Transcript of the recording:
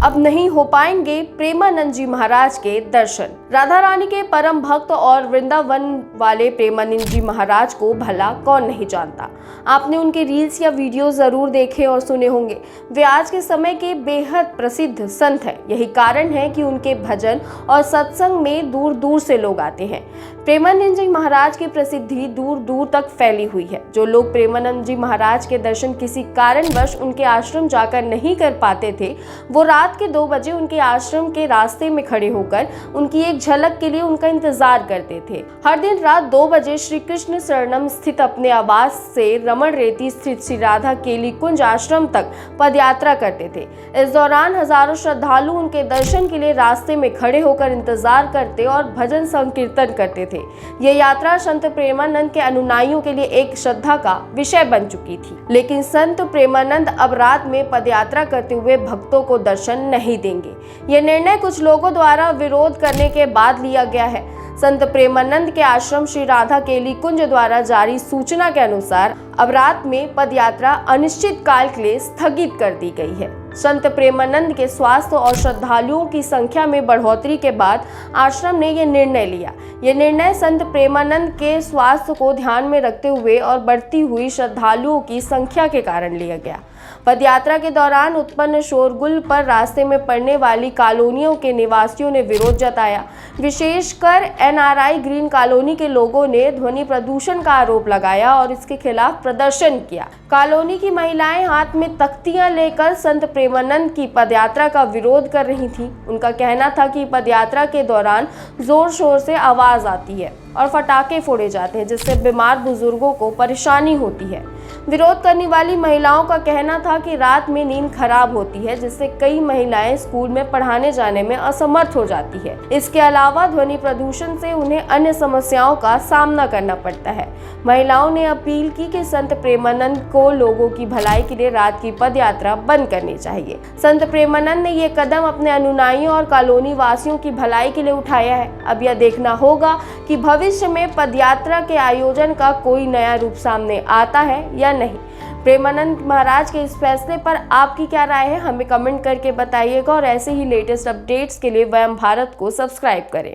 अब नहीं हो पाएंगे प्रेमानंद जी महाराज के दर्शन। राधा रानी के परम भक्त और वृंदावन वाले प्रेमानंद जी महाराज को भला कौन नहीं जानता। आपने उनके रील्स या वीडियो जरूर देखे और सुने होंगे। वे आज के समय के बेहद प्रसिद्ध संत हैं। यही कारण है कि उनके भजन और सत्संग में दूर दूर से लोग आते हैं। प्रेमानंद जी महाराज की प्रसिद्धि दूर दूर तक फैली हुई है। जो लोग प्रेमानंद जी महाराज के दर्शन किसी कारणवश उनके आश्रम जाकर नहीं कर पाते थे, वो रात के 2 बजे उनके आश्रम के रास्ते में खड़े होकर उनकी एक झलक के लिए उनका इंतजार करते थे। हर दिन रात 2 बजे श्री कृष्ण शरणम स्थित अपने आवास से रमण रेती स्थित श्री राधा केली कुंज आश्रम तक पदयात्रा करते थे। इस दौरान हजारों श्रद्धालु उनके दर्शन के लिए रास्ते में खड़े होकर इंतजार करते और भजन संकीर्तन करते थे। ये यात्रा संत प्रेमानंद के अनुयायियों के लिए एक श्रद्धा का विषय बन चुकी थी। लेकिन संत प्रेमानंद अब रात में पदयात्रा करते हुए भक्तों को दर्शन नहीं देंगे। ये निर्णय कुछ लोगों द्वारा विरोध करने के बाद लिया गया है। संत प्रेमानंद के आश्रम श्री राधा केली कुंज द्वारा जारी सूचना के अनुसार अब रात में पदयात्रा अनिश्चित काल के लिए स्थगित कर दी गई है। संत प्रेमानंद के स्वास्थ्य और श्रद्धालुओं की संख्या में बढ़ोतरी के बाद आश्रम ने यह निर्णय लिया। यह निर्णय संत प्रेमानंद के स्वास्थ्य को ध्यान में रखते हुए और बढ़ती हुई श्रद्धालुओं की संख्या के कारण लिया गया। पदयात्रा के दौरान उत्पन्न शोरगुल पर रास्ते में पड़ने वाली कॉलोनियों के निवासियों ने विरोध जताया। विशेषकर एनआरआई ग्रीन कॉलोनी के लोगों ने ध्वनि प्रदूषण का आरोप लगाया और इसके खिलाफ प्रदर्शन किया। कॉलोनी की महिलाएं हाथ में तख्तियां लेकर संत प्रेमानंद की पदयात्रा का विरोध कर रही थीं। उनका कहना था कि पदयात्रा के दौरान जोर शोर से आवाज आती है और पटाखे फोड़े जाते हैं, जिससे बीमार बुजुर्गों को परेशानी होती है। विरोध करने वाली महिलाओं का कहना था कि रात में नींद खराब होती है, जिससे कई महिलाएं स्कूल में पढ़ाने जाने में असमर्थ हो जाती है। इसके अलावा ध्वनि प्रदूषण से उन्हें अन्य समस्याओं का सामना करना पड़ता है। महिलाओं ने अपील की कि संत प्रेमानंद को लोगों की भलाई के लिए रात की पदयात्रा बंद करनी चाहिए। संत प्रेमानंद ने ये कदम अपने अनुयायियों और कॉलोनी वासियों की भलाई के लिए उठाया है। अब यह देखना होगा कि भविष्य में पदयात्रा के आयोजन का कोई नया रूप सामने आता है या नहीं। प्रेमानंद महाराज के इस फैसले पर आपकी क्या राय है, हमें कमेंट करके बताइएगा और ऐसे ही लेटेस्ट अपडेट्स के लिए वयम भारत को सब्सक्राइब करें।